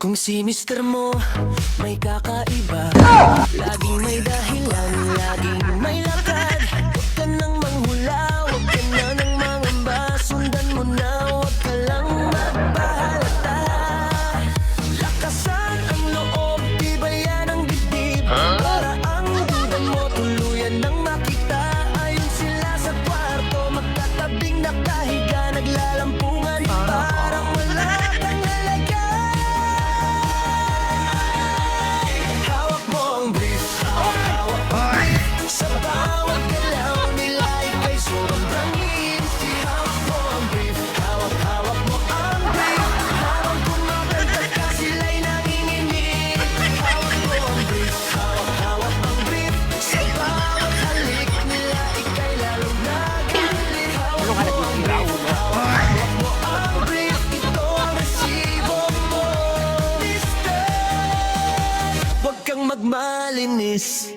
Kung si mister mo may kakaiba, laging may dahilan, laging may lakad. Huwag ka nang manghula, huwag ka na nang mangamba. Sundan mo na, huwag ka lang magpahalata. Lakasan ang loob, tibayan ang dibdib, para ang duda mo tuluyan nang makita. Ayun sila sa kwarto, magkatabing nakahiga, naglalampungan, parang wala kang halaga. Hawak mo ang brief, hawak mo sa bawat galaw nila, ika'y sobrang easy. Hawak mo ang brief, hawak mo ang brief. Habang kumakanta ka, sila'y nanginginig. Hawak mo ang brief, hawak ang brief. Sa bawat halik nila, ika'y lalong nagalit. Hawak mo ang brief, hawak mo ang brief. Ito ang resibo mo, mister. Huwag kang magmalinis.